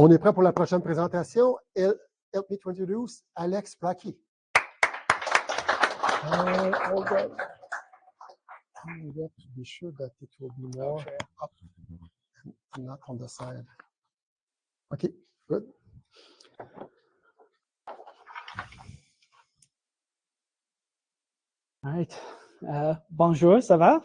On est prêt pour la prochaine présentation. Help me to introduce Alex Blackie. Hold on. We have to be sure that it will be more up and not on the side. Okay, good. All right. Bonjour, ça va?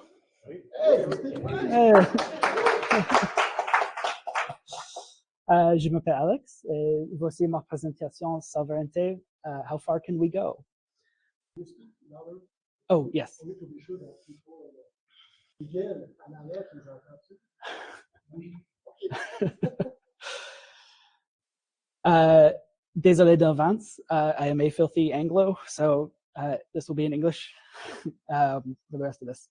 Hey, je m'appelle Alex et voici ma présentation souveraineté. How far can we go? Oh, yes. We need to be sure that people begin and Alex is Désolé d'avance. I am a filthy Anglo, so this will be in English for the rest of this.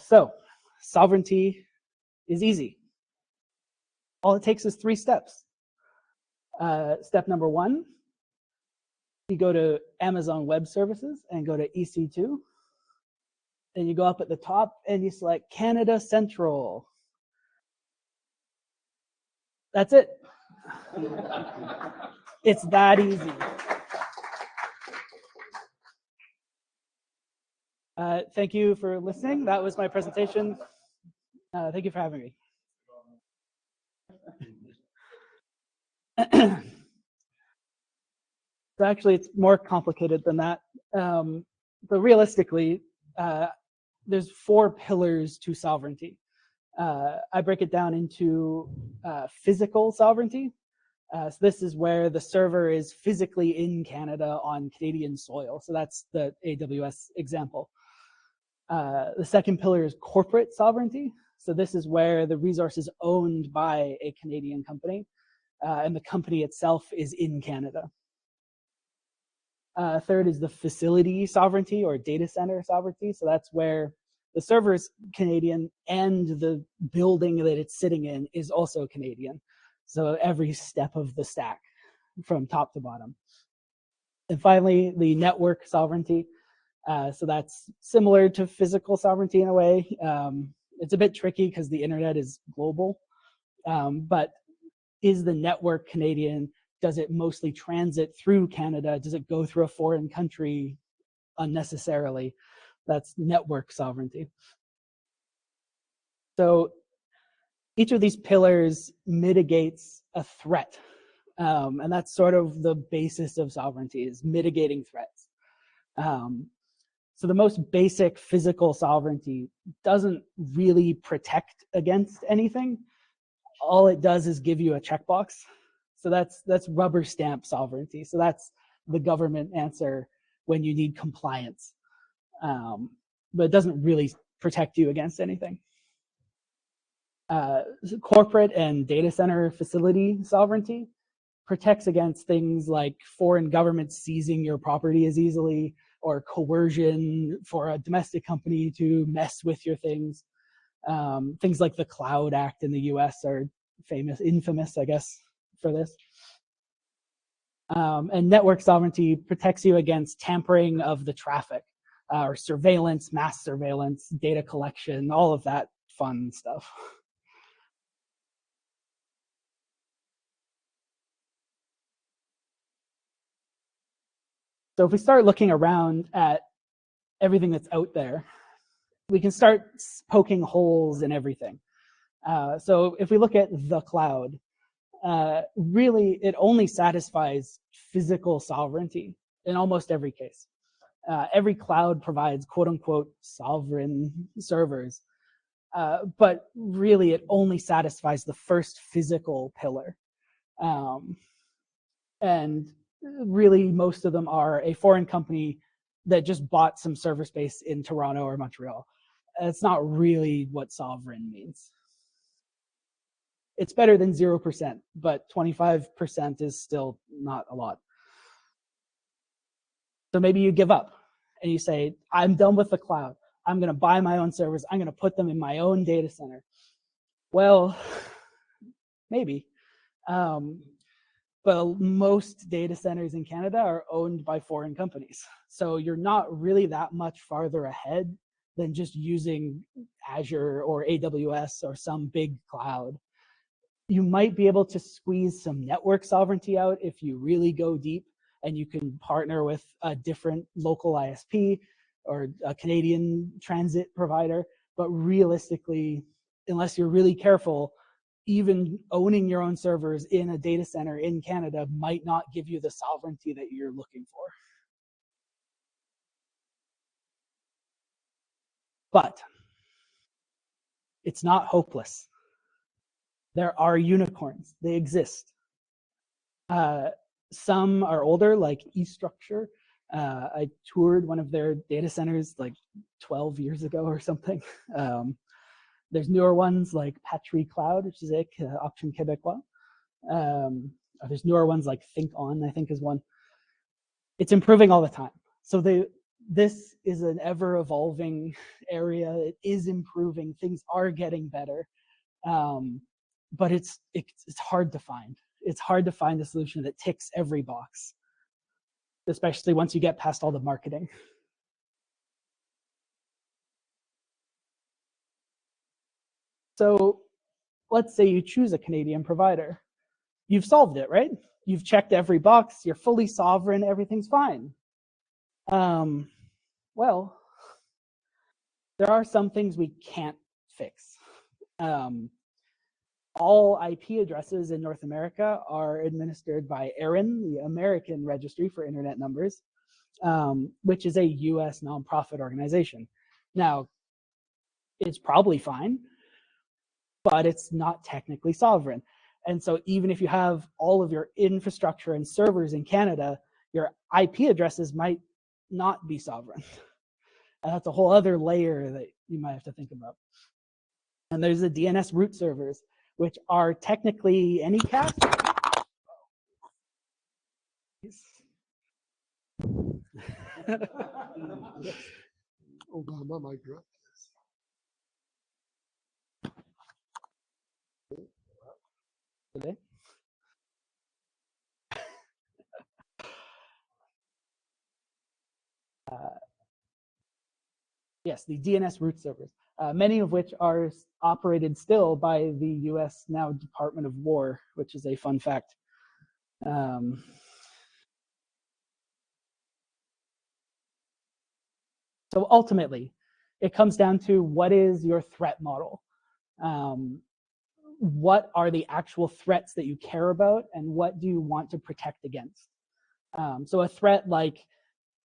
So, sovereignty is easy. All it takes is 3 steps. Step number 1, you go to Amazon Web Services and go to EC2. Then you go up at the top and you select Canada Central. That's it. It's that easy. Thank you for listening. That was my presentation. Thank you for having me. So actually, it's more complicated than that. But realistically, there's 4 pillars to sovereignty. I break it down into physical sovereignty. So this is where the server is physically in Canada on Canadian soil. So that's the AWS example. The second pillar is corporate sovereignty. So this is where the resource is owned by a Canadian company, and the company itself is in Canada. Third is the facility sovereignty or data center sovereignty. So that's where the server is Canadian and the building that it's sitting in is also Canadian. So every step of the stack from top to bottom. And finally, the network sovereignty. So that's similar to physical sovereignty in a way. It's a bit tricky because the internet is global, but is the network Canadian? Does it mostly transit through Canada? Does it go through a foreign country unnecessarily? That's network sovereignty. So each of these pillars mitigates a threat. And that's sort of the basis of sovereignty, is mitigating threats. So the most basic physical sovereignty doesn't really protect against anything. All it does is give you a checkbox. So that's rubber stamp sovereignty. So that's the government answer when you need compliance. But it doesn't really protect you against anything. Corporate and data center facility sovereignty protects against things like foreign governments seizing your property as easily, or coercion for a domestic company to mess with your things. Things like the Cloud Act in the US are infamous, I guess, for this. And network sovereignty protects you against tampering of the traffic, or surveillance, mass surveillance, data collection, all of that fun stuff. So if we start looking around at everything that's out there, we can start poking holes in everything. So if we look at the cloud, really it only satisfies physical sovereignty in almost every case. Every cloud provides quote unquote sovereign servers, but really it only satisfies the first physical pillar. And really most of them are a foreign company that just bought some server space in Toronto or Montreal. It's not really what sovereign means. It's better than 0%, but 25% is still not a lot. So maybe you give up and you say, I'm done with the cloud. I'm going to buy my own servers. I'm going to put them in my own data center. Well, maybe. But most data centers in Canada are owned by foreign companies. So you're not really that much farther ahead than just using Azure or AWS or some big cloud. You might be able to squeeze some network sovereignty out if you really go deep and you can partner with a different local ISP or a Canadian transit provider. But realistically, unless you're really careful, even owning your own servers in a data center in Canada might not give you the sovereignty that you're looking for. But it's not hopeless. There are unicorns. They exist. Some are older, like eStructure. I toured one of their data centers like 12 years ago or something. There's newer ones like Patry Cloud, which is Option Québécois. There's newer ones like Think On, I think is one. It's improving all the time. So this is an ever-evolving area. It is improving. Things are getting better. But it's hard to find. It's hard to find a solution that ticks every box, especially once you get past all the marketing. So let's say you choose a Canadian provider. You've solved it, right? You've checked every box. You're fully sovereign. Everything's fine. Well, there are some things we can't fix. All IP addresses in North America are administered by ARIN, the American Registry for Internet Numbers, which is a US nonprofit organization. Now, it's probably fine, but it's not technically sovereign. And so even if you have all of your infrastructure and servers in Canada, your IP addresses might not be sovereign. And that's a whole other layer that you might have to think about. And there's the DNS root servers, which are technically any cast. Obama might drop this. Today. Yes, the DNS root servers, many of which are operated still by the US now Department of War, which is a fun fact. So ultimately, it comes down to what is your threat model? What are the actual threats that you care about, and what do you want to protect against? So a threat like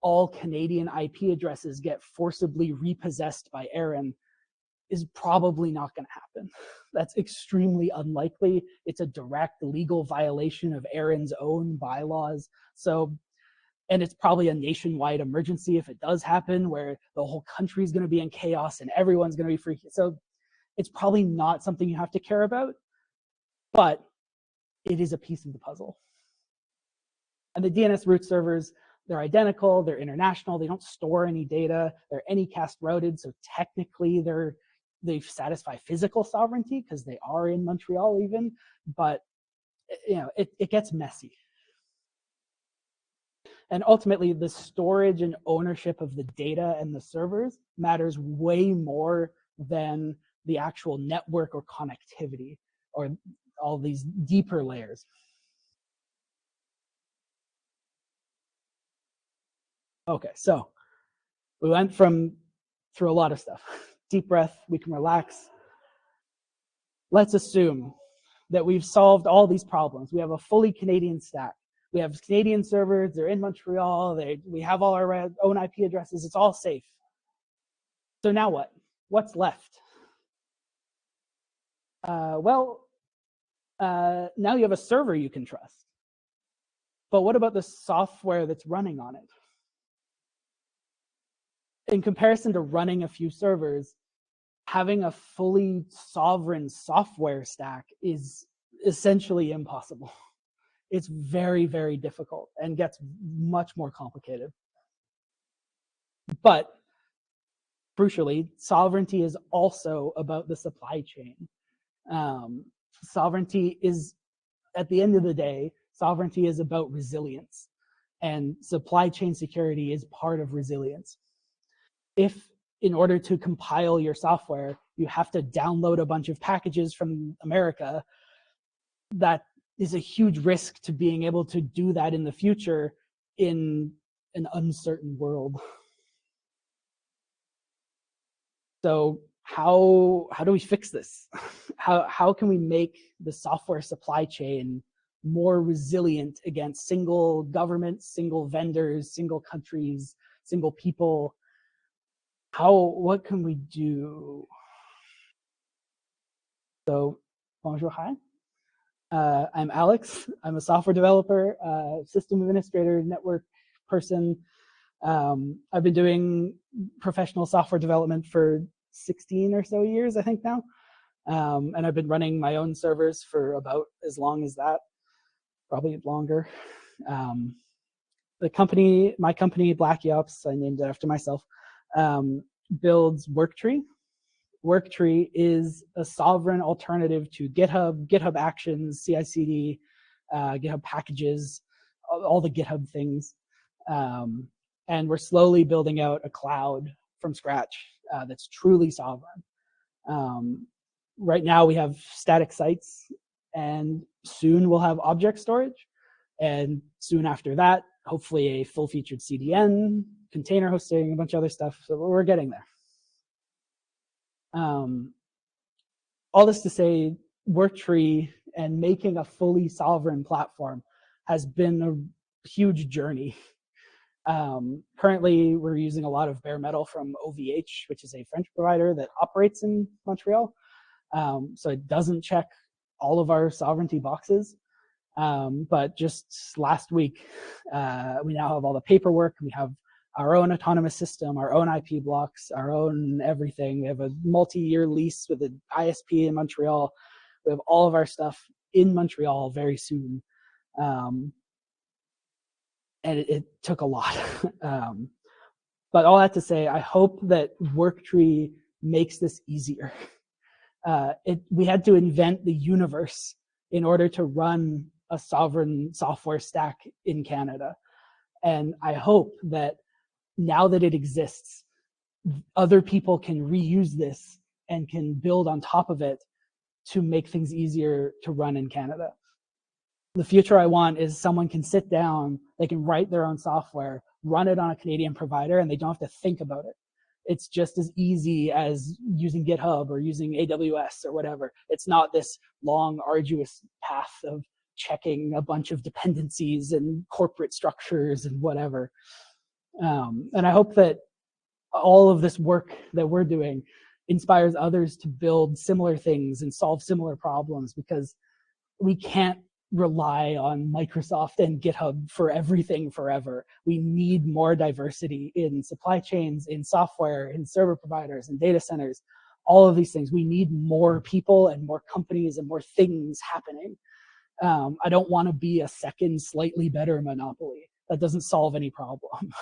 all Canadian IP addresses get forcibly repossessed by ARIN is probably not going to happen. That's extremely unlikely. It's a direct legal violation of ARIN's own bylaws. So, and it's probably a nationwide emergency if it does happen, where the whole country is going to be in chaos and everyone's going to be freaking. So it's probably not something you have to care about, but it is a piece of the puzzle. And the DNS root servers, they're identical, they're international, they don't store any data, they're anycast routed, so technically they satisfy physical sovereignty because they are in Montreal even, but you know, it gets messy. And ultimately, the storage and ownership of the data and the servers matters way more than the actual network or connectivity or all these deeper layers. Okay, so we went through a lot of stuff. Deep breath, we can relax. Let's assume that we've solved all these problems. We have a fully Canadian stack. We have Canadian servers, they're in Montreal, we have all our own IP addresses, it's all safe. So now what? What's left? Now you have a server you can trust. But what about the software that's running on it? In comparison to running a few servers, having a fully sovereign software stack is essentially impossible. It's very, very difficult and gets much more complicated. But crucially, sovereignty is also about the supply chain. Sovereignty is, at the end of the day, sovereignty is about resilience, and supply chain security is part of resilience. If in order to compile your software, you have to download a bunch of packages from America, that is a huge risk to being able to do that in the future in an uncertain world. So how do we fix this? How can we make the software supply chain more resilient against single governments, single vendors, single countries, single people? What can we do? So, bonjour, hi. I'm Alex. I'm a software developer, system administrator, network person. I've been doing professional software development for 16 or so years, I think now. And I've been running my own servers for about as long as that, probably longer. My company, Blackie Ops, I named it after myself, builds Worktree. Worktree is a sovereign alternative to GitHub, GitHub Actions, CI/CD, GitHub packages, all the GitHub things. And we're slowly building out a cloud from scratch that's truly sovereign. Right now we have static sites, and soon we'll have object storage. And soon after that, hopefully a full-featured CDN, container hosting, a bunch of other stuff. So we're getting there. All this to say, Worktree and making a fully sovereign platform has been a huge journey. Currently, we're using a lot of bare metal from OVH, which is a French provider that operates in Montreal. So it doesn't check all of our sovereignty boxes. But just last week, we now have all the paperwork. We have our own autonomous system, our own IP blocks, our own everything. We have a multi-year lease with an ISP in Montreal. We have all of our stuff in Montreal very soon. And it took a lot. But all that to say, I hope that Worktree makes this easier. We had to invent the universe in order to run a sovereign software stack in Canada. And I hope that now that it exists, other people can reuse this and can build on top of it to make things easier to run in Canada. The future I want is someone can sit down, they can write their own software, run it on a Canadian provider, and they don't have to think about it. It's just as easy as using GitHub or using AWS or whatever. It's not this long, arduous path of checking a bunch of dependencies and corporate structures and whatever. And I hope that all of this work that we're doing inspires others to build similar things and solve similar problems, because we can't rely on Microsoft and GitHub for everything forever. We need more diversity in supply chains, in software, in server providers, in data centers, all of these things. We need more people and more companies and more things happening. I don't want to be a second, slightly better monopoly. That doesn't solve any problem.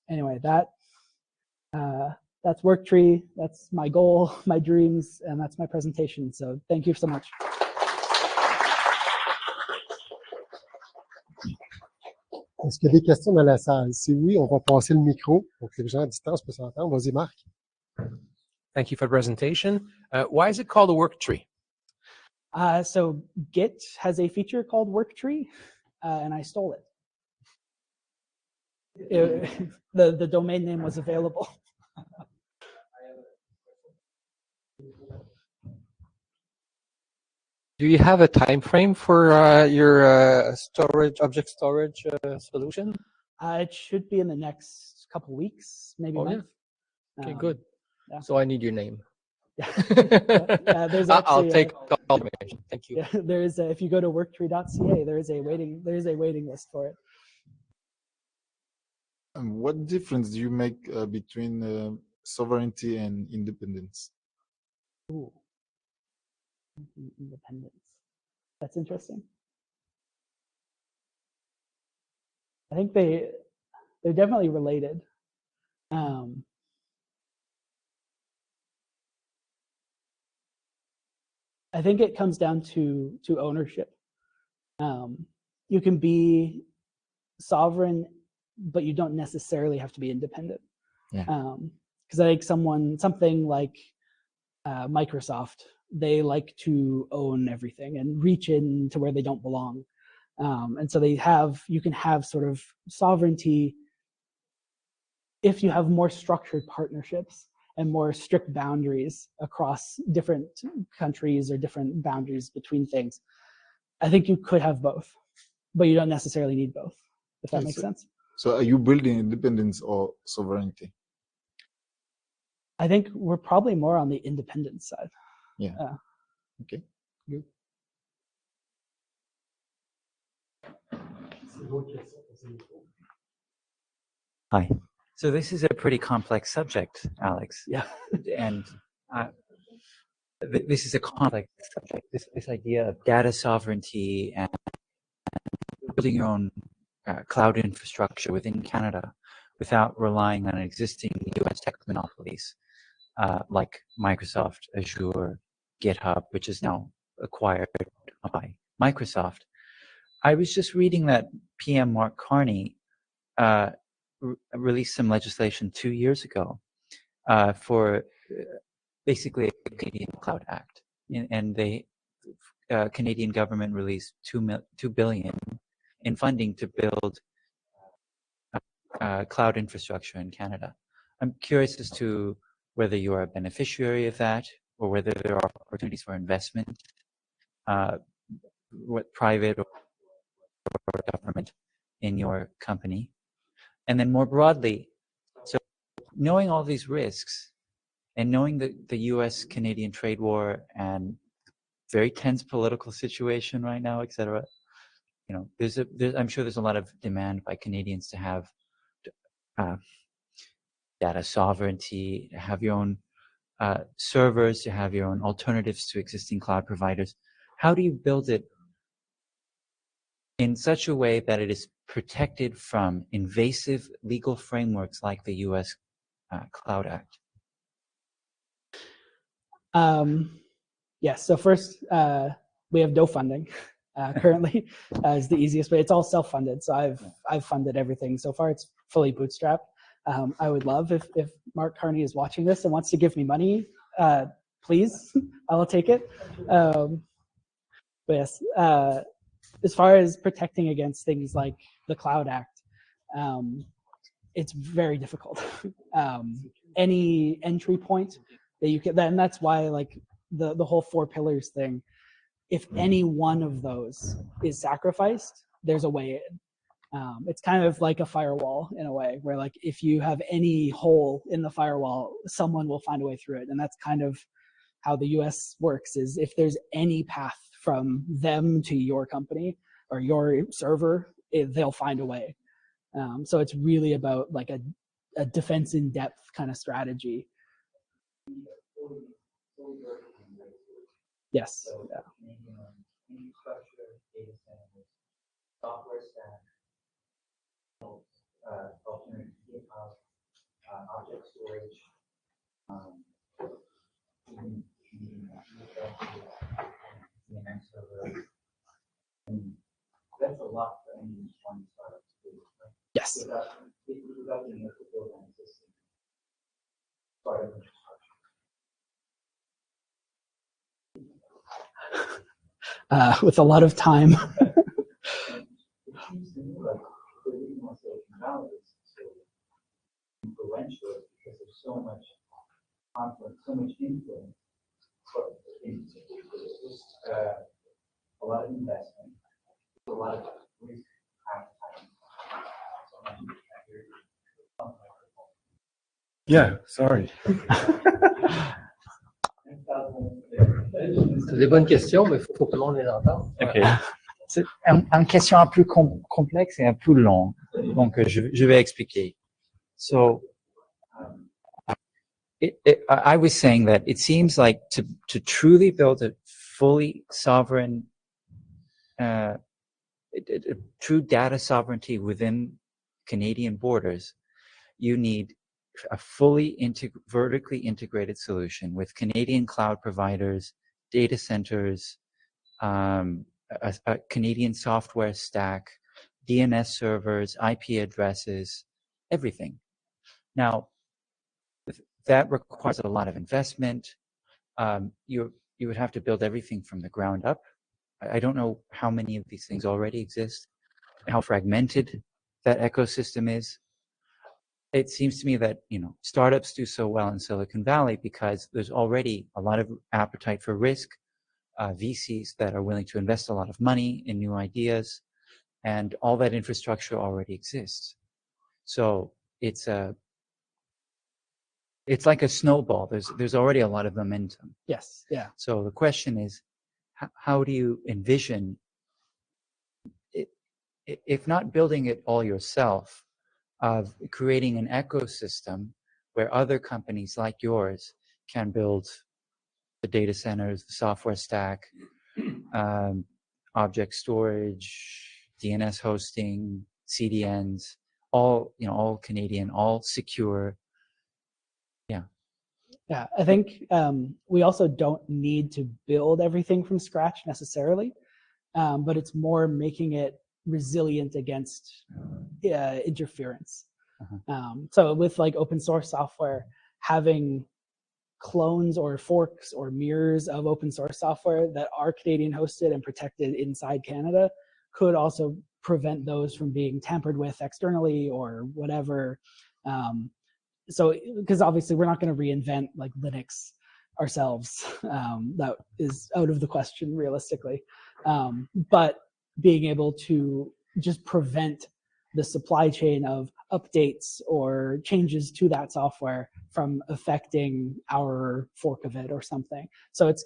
Anyway, that's Worktree. That's my goal, my dreams, and that's my presentation. So thank you so much. Est-ce qu'il y a des questions dans la salle? Si oui, on va passer le micro pour que les gens à distance puissent entendre. Vas-y, Marc. Thank you for the presentation. Why is it called a Worktree? So Git has a feature called Worktree, and I stole it. The domain name was available. Do you have a time frame for your object storage solution? It should be in the next couple weeks, maybe a month. Yeah. Okay, good. Yeah. So I need your name. There's actually, I'll take all the information. Thank you. Yeah, there is if you go to worktree.ca, there is a waiting list for it. And what difference do you make between sovereignty and independence? Ooh. Independence. That's interesting. I think they're definitely related. I think it comes down to ownership. You can be sovereign, but you don't necessarily have to be independent. Yeah. Because I think something like Microsoft they like to own everything and reach into where they don't belong. And so you can have sort of sovereignty if you have more structured partnerships and more strict boundaries across different countries or different boundaries between things. I think you could have both, but you don't necessarily need both, if that makes sense. So are you building independence or sovereignty? I think we're probably more on the independence side. Yeah. Okay. Good. Hi. So this is a pretty complex subject, Alex. Yeah. And this is a complex subject. This idea of data sovereignty and building your own cloud infrastructure within Canada without relying on existing US tech monopolies like Microsoft, Azure, GitHub, which is now acquired by Microsoft. I was just reading that PM Mark Carney released some legislation 2 years ago for basically a Canadian Cloud Act, and the Canadian government released $2 billion in funding to build cloud infrastructure in Canada. I'm curious as to whether you are a beneficiary of that, or whether there are opportunities for investment, private or government, in your company. And then more broadly, so knowing all these risks and knowing the US-Canadian trade war and very tense political situation right now, et cetera, you know, I'm sure there's a lot of demand by Canadians to have data sovereignty, to have your own servers, to have your own alternatives to existing cloud providers. How do you build it in such a way that it is protected from invasive legal frameworks like the US Cloud Act? Yes, so first, we have no funding currently is the easiest way. It's all self-funded, so I've funded everything. So far, it's fully bootstrapped. I would love if Mark Carney is watching this and wants to give me money, please, I will take it. But yes, as far as protecting against things like the Cloud Act, it's very difficult. Any entry point that you can, and that's why like the whole 4 pillars thing, if any one of those is sacrificed, there's a way in. It's kind of like a firewall in a way, where like if you have any hole in the firewall, someone will find a way through it. And that's kind of how the US works, is if there's any path from them to your company or your server, they'll find a way. So it's really about like a defense in depth kind of strategy. Yes. Yeah. Software stack, alternative GitHub, object storage, CMS server, and that's a lot for any one startup to do. Right? Yes. Without being able to build an existing startup infrastructure. With a lot of time. It seems to me like the reason why Silicon Valley is so influential is because there's so much conflict, so much influence, but a lot of investment, a lot of risk appetite. Yeah, sorry. C'est des bonnes questions, mais il faut que tout le monde les entende. Okay. C'est une question un peu complexe et un peu longue, donc je vais expliquer. So, I was saying that it seems like to truly build a fully sovereign, true data sovereignty within Canadian borders, you need a fully vertically integrated solution with Canadian cloud providers, data centers, a Canadian software stack, DNS servers, IP addresses, everything. Now, that requires a lot of investment. You're you would have to build everything from the ground up. I don't know how many of these things already exist, how fragmented that ecosystem is. It seems to me that, startups do so well in Silicon Valley because there's already a lot of appetite for risk, VCs that are willing to invest a lot of money in new ideas, and all that infrastructure already exists. So it's like a snowball. There's already a lot of momentum. Yes. Yeah. So the question is, how do you envision it, if not building it all yourself, of creating an ecosystem where other companies like yours can build the data centers, the software stack, object storage, DNS hosting, CDNs, all Canadian, all secure. Yeah, I think we also don't need to build everything from scratch necessarily, but it's more making it resilient against interference. So with like open source software, having clones or forks or mirrors of open source software that are Canadian hosted and protected inside Canada could also prevent those from being tampered with externally or whatever. So, because obviously we're not going to reinvent like Linux ourselves. That is out of the question realistically. But being able to just prevent the supply chain of updates or changes to that software from affecting our fork of it or something. So it's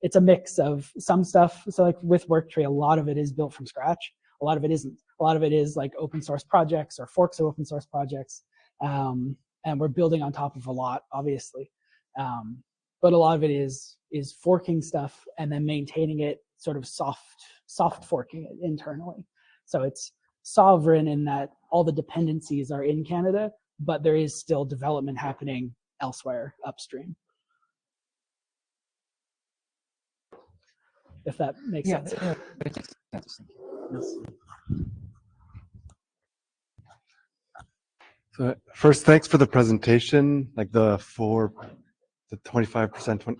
it's a mix of some stuff. So like with Worktree, a lot of it is built from scratch. A lot of it isn't. A lot of it is like open source projects or forks of open source projects. And we're building on top of a lot, obviously. But a lot of it is forking stuff and then maintaining it sort of soft forking it internally. So it's sovereign in that all the dependencies are in Canada, but there is still development happening elsewhere upstream. If that makes sense. Yeah, it makes sense. Yes. So first, thanks for the presentation, like the 25%,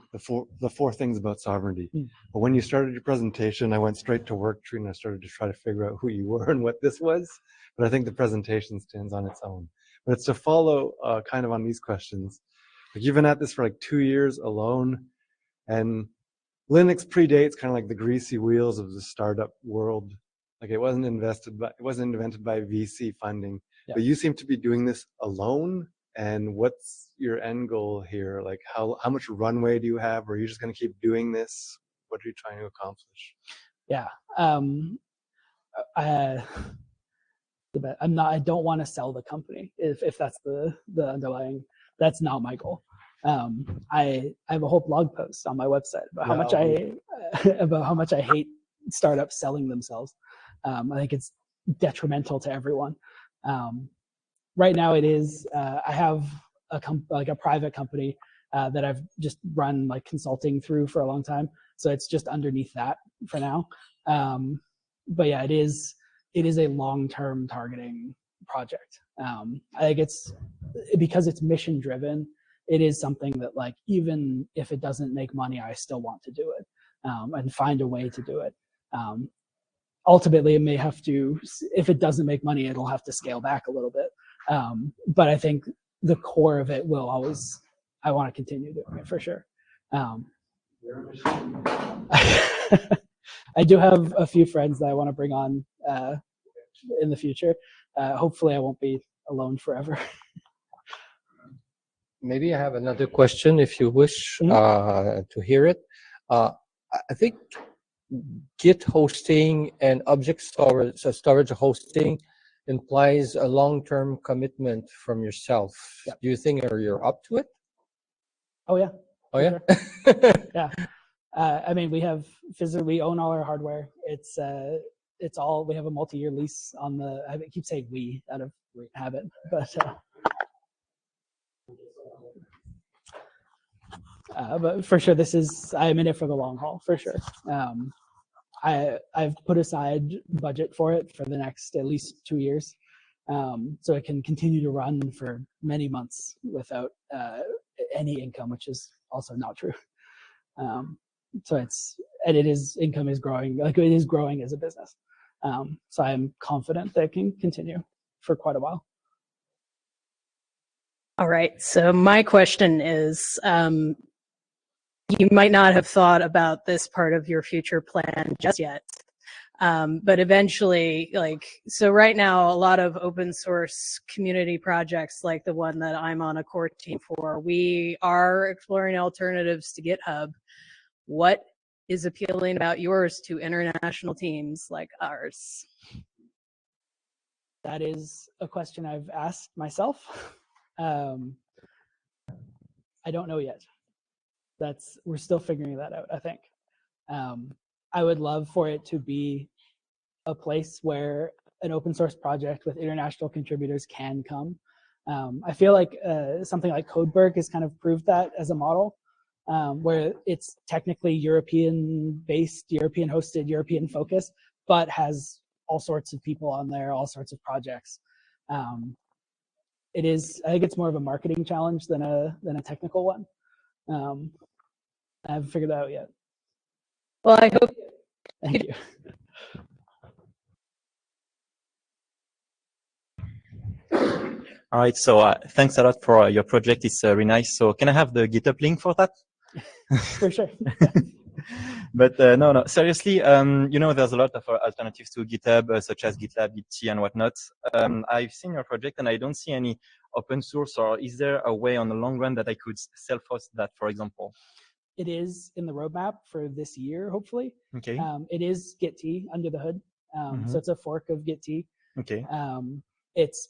the four things about sovereignty. But when you started your presentation, I went straight to Worktree and I started to try to figure out who you were and what this was. But I think the presentation stands on its own. But it's to follow kind of on these questions. Like you've been at this for like 2 years alone, and Linux predates kind of like the greasy wheels of the startup world. Like it wasn't invented by VC funding. Yeah. But you seem to be doing this alone. And what's your end goal here? Like how much runway do you have? Or are you just going to keep doing this? What are you trying to accomplish? Yeah. I don't want to sell the company if that's the underlying, that's not my goal. I have a whole blog post on my website about how much I hate startups selling themselves. I think it's detrimental to everyone. Right now it is, I have a private company that I've just run like consulting through for a long time. So it's just underneath that for now. But yeah, it is a long-term targeting project. I think it's because it's mission driven. It is something that like, even if it doesn't make money, I still want to do it and find a way to do it. Ultimately, it may have to, if it doesn't make money, it'll have to scale back a little bit. But I think the core of it will always, I want to continue doing it for sure. I do have a few friends that I want to bring on in the future. Hopefully I won't be alone forever. Maybe I have another question if you wish to hear it. I think Git hosting and object storage hosting implies a long-term commitment from yourself. Yeah. Do you think you're up to it? Oh yeah. Oh yeah. Sure. Yeah. I mean, we own all our hardware. It's all, we have a multi-year lease on I keep saying we out of habit, but for sure, I'm in it for the long haul, for sure. I've put aside budget for it for the next at least 2 years, so it can continue to run for many months without any income, which is also not true. So and income is growing, like it is growing as a business. So I'm confident that it can continue for quite a while. All right, so my question is, you might not have thought about this part of your future plan just yet, but eventually, so right now, a lot of open source community projects like the one that I'm on a core team for, we are exploring alternatives to GitHub. What is appealing about yours to international teams like ours? That is a question I've asked myself. I don't know yet. We're still figuring that out, I think. I would love for it to be a place where an open source project with international contributors can come. I feel like something like Codeberg has kind of proved that as a model, where it's technically European-based, European-hosted, European-focused, but has all sorts of people on there, all sorts of projects. I think it's more of a marketing challenge than a technical one. I haven't figured that out yet. Well, I hope. Thank you. All right, so thanks a lot for your project. It's really nice. So can I have the GitHub link for that? For sure. But no, seriously, there's a lot of alternatives to GitHub, such as GitLab, Git, and whatnot. I've seen your project and I don't see any open source, or is there a way on the long run that I could self-host that, for example? It is in the roadmap for this year, hopefully. Okay. It is Git under the hood. So it's a fork of Git. Okay. It's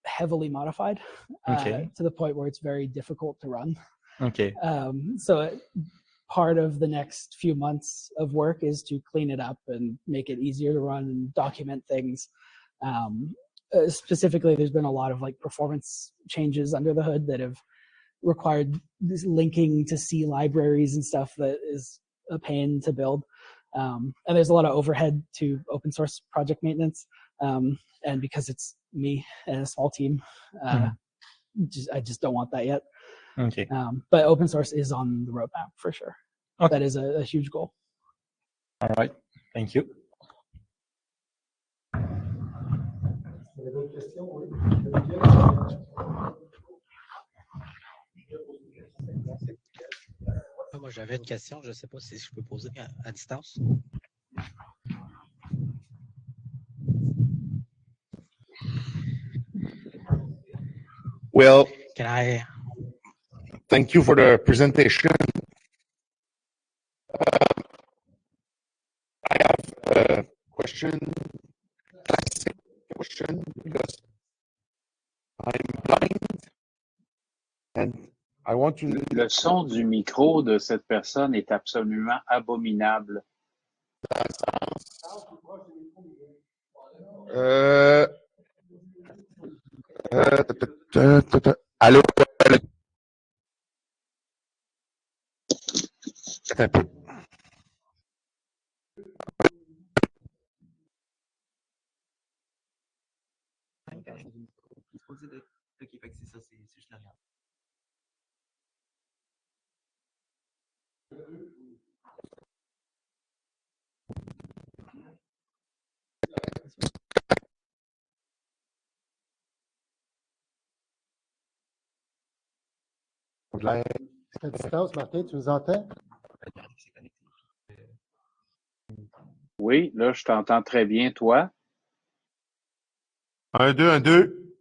heavily modified Okay. to the point where it's very difficult to run. Okay. So part of the next few months of work is to clean it up and make it easier to run and document things. Specifically, there's been a lot of performance changes under the hood that have required this linking to C libraries and stuff that is a pain to build. And there's a lot of overhead to open source project maintenance. And because it's me and a small team, I just don't want that yet. Okay. But open source is on the roadmap for sure. Okay. That is a huge goal. All right. Thank you. Moi, j'avais une question. Je ne sais pas si je peux poser à distance. Well, Can I? Thank you for the presentation. I have a question, because I'm blind and I want to... Le son du micro de cette personne est absolument abominable. Allô? Un peu. À distance, Martin, tu nous entends? Oui, là, je t'entends très bien, toi. 1, 2, 1, 2.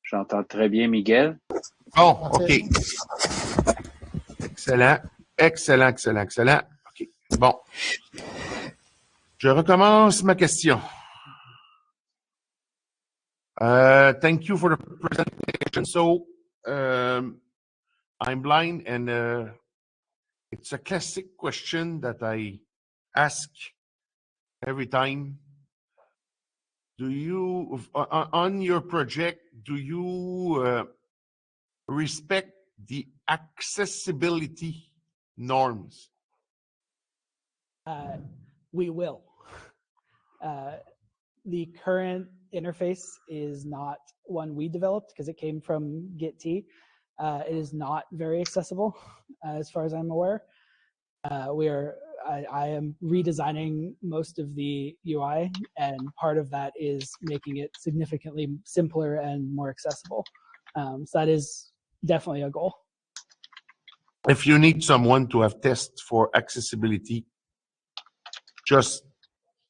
J'entends très bien, Miguel. Bon, OK. Excellent. Excellent, excellent, excellent. OK. Bon. Je recommence ma question. Thank you for the presentation. So, I'm blind, and it's a classic question that I ask every time. Do you, on your project, do you respect the accessibility norms? We will. The current interface is not one we developed because it came from Git. It is not very accessible, as far as I'm aware. I am redesigning most of the UI, and part of that is making it significantly simpler and more accessible. So that is definitely a goal. If you need someone to have tests for accessibility, just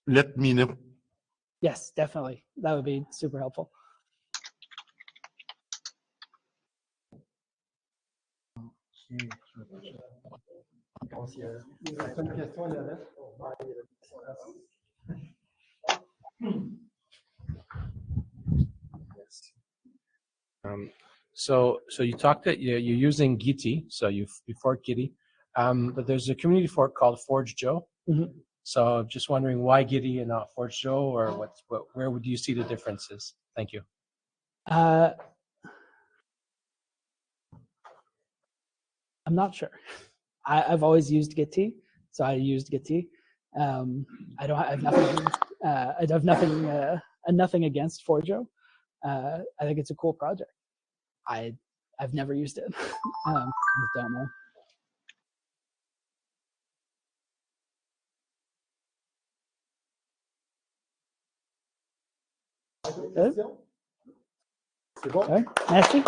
let me know. Yes, definitely. That would be super helpful. So you talked that you're using Gitty, so you fork Gitty, but there's a community fork called Forge Joe. Mm-hmm. So just wondering why Gitty and not Forge Joe, or where would you see the differences? Thank you. I'm not sure. I've always used Gitty, so I used Gitty. I have nothing against Forjo. I think it's a cool project. I've never used it. I just don't know. Good. C'est bon? Okay. Merci.